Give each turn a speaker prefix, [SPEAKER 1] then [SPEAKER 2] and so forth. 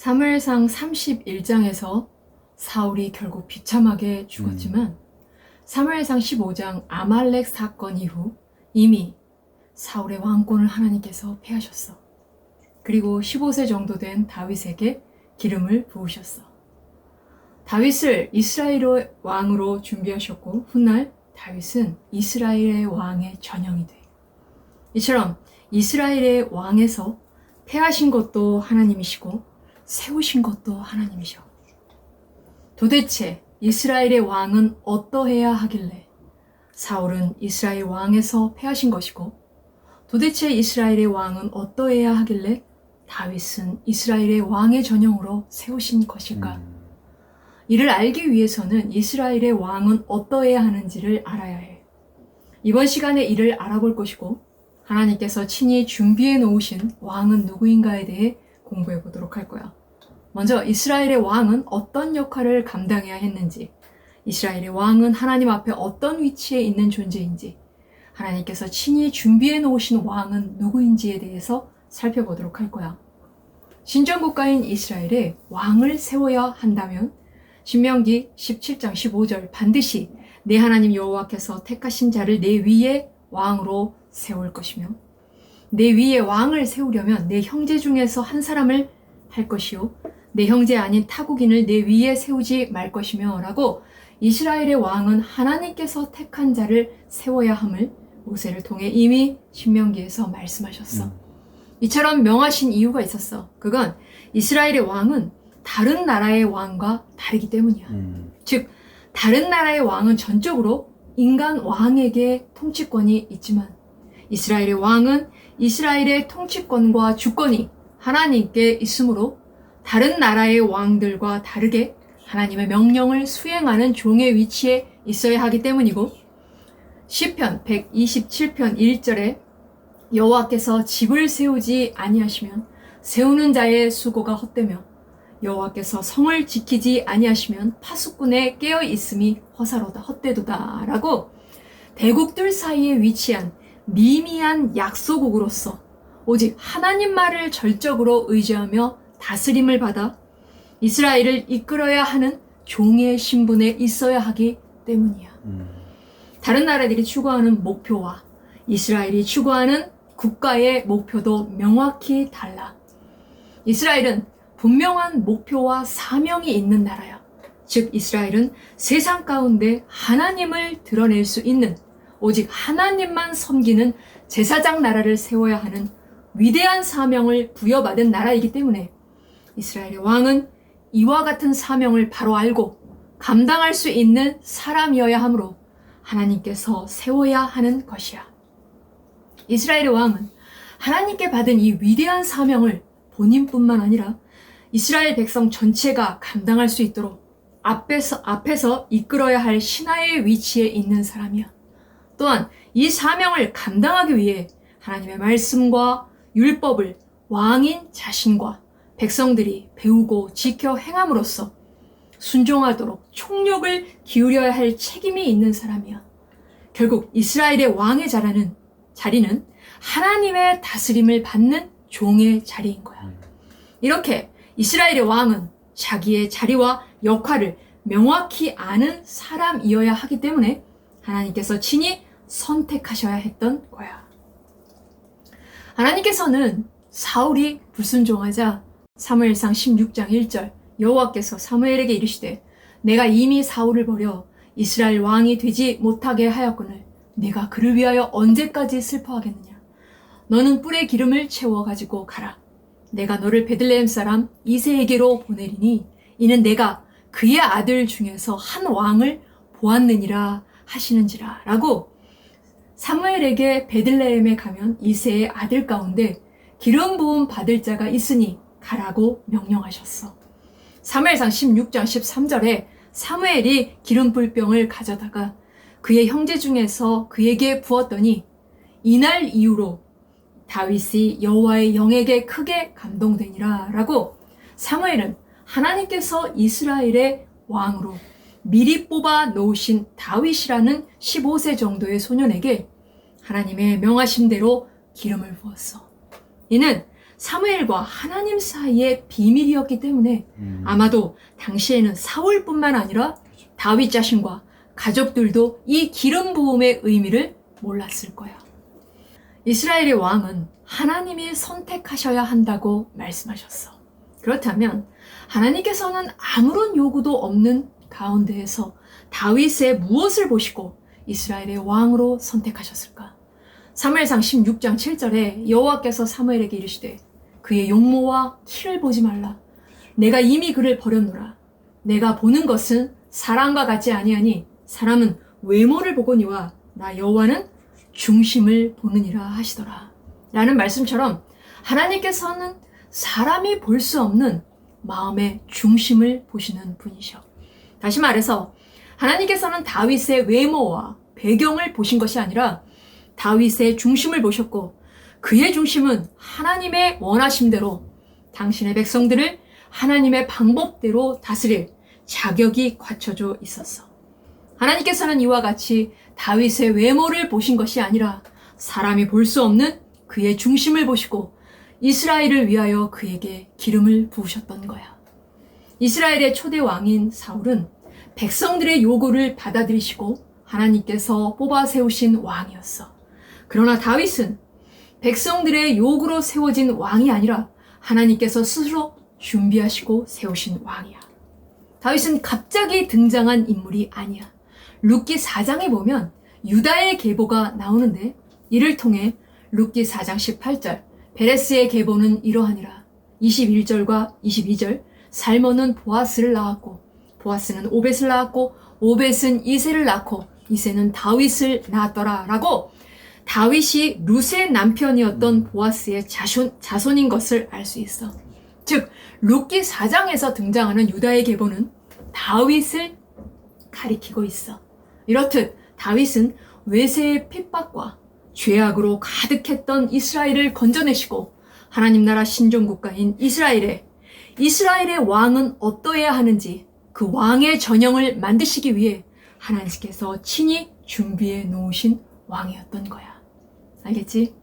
[SPEAKER 1] 사무엘상 31장에서 사울이 결국 비참하게 죽었지만 사무엘상 15장 아말렉 사건 이후 이미 사울의 왕권을 하나님께서 폐하셨어. 그리고 15세 정도 된 다윗에게 기름을 부으셨어. 다윗을 이스라엘의 왕으로 준비하셨고 훗날 다윗은 이스라엘의 왕의 전형이 돼. 이처럼 이스라엘의 왕에서 폐하신 것도 하나님이시고 세우신 것도 하나님이셔. 도대체 이스라엘의 왕은 어떠해야 하길래 사울은 이스라엘 왕에서 폐하신 것이고 도대체 이스라엘의 왕은 어떠해야 하길래 다윗은 이스라엘의 왕의 전형으로 세우신 것일까? 이를 알기 위해서는 이스라엘의 왕은 어떠해야 하는지를 알아야 해. 이번 시간에 이를 알아볼 것이고 하나님께서 친히 준비해 놓으신 왕은 누구인가에 대해 공부해 보도록 할 거야. 먼저 이스라엘의 왕은 어떤 역할을 감당해야 했는지, 이스라엘의 왕은 하나님 앞에 어떤 위치에 있는 존재인지, 하나님께서 친히 준비해 놓으신 왕은 누구인지에 대해서 살펴보도록 할 거야. 신정국가인 이스라엘에 왕을 세워야 한다면 신명기 17장 15절 반드시 내 하나님 여호와께서 택하신 자를 내 위에 왕으로 세울 것이며 내 위에 왕을 세우려면 내 형제 중에서 한 사람을 할 것이요 내 형제 아닌 타국인을 내 위에 세우지 말 것이며 라고 이스라엘의 왕은 하나님께서 택한 자를 세워야 함을 모세를 통해 이미 신명기에서 말씀하셨어. 이처럼 명하신 이유가 있었어. 그건 이스라엘의 왕은 다른 나라의 왕과 다르기 때문이야. 즉 다른 나라의 왕은 전적으로 인간 왕에게 통치권이 있지만 이스라엘의 왕은 이스라엘의 통치권과 주권이 하나님께 있으므로 다른 나라의 왕들과 다르게 하나님의 명령을 수행하는 종의 위치에 있어야 하기 때문이고 시편 127편 1절에 여호와께서 집을 세우지 아니하시면 세우는 자의 수고가 헛되며 여호와께서 성을 지키지 아니하시면 파수꾼의 깨어 있음이 허사로다 헛되도다 라고 대국들 사이에 위치한 미미한 약소국으로서 오직 하나님 말을 절적으로 의지하며 다스림을 받아 이스라엘을 이끌어야 하는 종의 신분에 있어야 하기 때문이야. 다른 나라들이 추구하는 목표와 이스라엘이 추구하는 국가의 목표도 명확히 달라. 이스라엘은 분명한 목표와 사명이 있는 나라야. 즉 이스라엘은 세상 가운데 하나님을 드러낼 수 있는 오직 하나님만 섬기는 제사장 나라를 세워야 하는 위대한 사명을 부여받은 나라이기 때문에 이스라엘의 왕은 이와 같은 사명을 바로 알고 감당할 수 있는 사람이어야 하므로 하나님께서 세워야 하는 것이야. 이스라엘의 왕은 하나님께 받은 이 위대한 사명을 본인뿐만 아니라 이스라엘 백성 전체가 감당할 수 있도록 앞에서 이끌어야 할 신하의 위치에 있는 사람이야. 또한 이 사명을 감당하기 위해 하나님의 말씀과 율법을 왕인 자신과 백성들이 배우고 지켜 행함으로써 순종하도록 총력을 기울여야 할 책임이 있는 사람이야. 결국 이스라엘의 왕의 자리는 하나님의 다스림을 받는 종의 자리인 거야. 이렇게 이스라엘의 왕은 자기의 자리와 역할을 명확히 아는 사람이어야 하기 때문에 하나님께서 친히 선택하셔야 했던 거야. 하나님께서는 사울이 불순종하자 사무엘상 16장 1절 여호와께서 사무엘에게 이르시되 내가 이미 사울을 버려 이스라엘 왕이 되지 못하게 하였거늘 내가 그를 위하여 언제까지 슬퍼하겠느냐. 너는 뿔에 기름을 채워 가지고 가라. 내가 너를 베들레헴 사람 이새에게로 보내리니 이는 내가 그의 아들 중에서 한 왕을 보았느니라 하시는지라 라고 사무엘에게 베들레헴에 가면 이새의 아들 가운데 기름 부음 받을 자가 있으니 가라고 명령하셨어. 사무엘상 16장 13절에 사무엘이 기름 불병을 가져다가 그의 형제 중에서 그에게 부었더니 이날 이후로 다윗이 여호와의 영에게 크게 감동되니라 라고 사무엘은 하나님께서 이스라엘의 왕으로 미리 뽑아 놓으신 다윗이라는 15세 정도의 소년에게 하나님의 명하심대로 기름을 부었어. 이는 사무엘과 하나님 사이의 비밀이었기 때문에 아마도 당시에는 사울뿐만 아니라 다윗 자신과 가족들도 이 기름 부음의 의미를 몰랐을 거야. 이스라엘의 왕은 하나님이 선택하셔야 한다고 말씀하셨어. 그렇다면 하나님께서는 아무런 요구도 없는 가운데에서 다윗의 무엇을 보시고 이스라엘의 왕으로 선택하셨을까? 사무엘상 16장 7절에 여호와께서 사무엘에게 이르시되 그의 용모와 키를 보지 말라. 내가 이미 그를 버렸노라. 내가 보는 것은 사람과 같지 아니하니 사람은 외모를 보거니와 나 여호와는 중심을 보느니라 하시더라. 라는 말씀처럼 하나님께서는 사람이 볼 수 없는 마음의 중심을 보시는 분이셔. 다시 말해서 하나님께서는 다윗의 외모와 배경을 보신 것이 아니라 다윗의 중심을 보셨고 그의 중심은 하나님의 원하심대로 당신의 백성들을 하나님의 방법대로 다스릴 자격이 갖춰져 있었어. 하나님께서는 이와 같이 다윗의 외모를 보신 것이 아니라 사람이 볼 수 없는 그의 중심을 보시고 이스라엘을 위하여 그에게 기름을 부으셨던 거야. 이스라엘의 초대 왕인 사울은 백성들의 요구를 받아들이시고 하나님께서 뽑아 세우신 왕이었어. 그러나 다윗은 백성들의 요구로 세워진 왕이 아니라 하나님께서 스스로 준비하시고 세우신 왕이야. 다윗은 갑자기 등장한 인물이 아니야. 룻기 4장에 보면 유다의 계보가 나오는데 이를 통해 룻기 4장 18절 베레스의 계보는 이러하니라. 21절과 22절 살몬은 보아스를 낳았고 보아스는 오벳을 낳았고 오벳은 이새를 낳고 이새는 다윗을 낳았더라 라고 다윗이 룻의 남편이었던 보아스의 자손인 것을 알 수 있어. 즉 룻기 4장에서 등장하는 유다의 계보는 다윗을 가리키고 있어. 이렇듯 다윗은 외세의 핍박과 죄악으로 가득했던 이스라엘을 건져내시고 하나님 나라 신종국가인 이스라엘의 왕은 어떠해야 하는지 그 왕의 전형을 만드시기 위해 하나님께서 친히 준비해 놓으신 왕이었던 거야. 알겠지?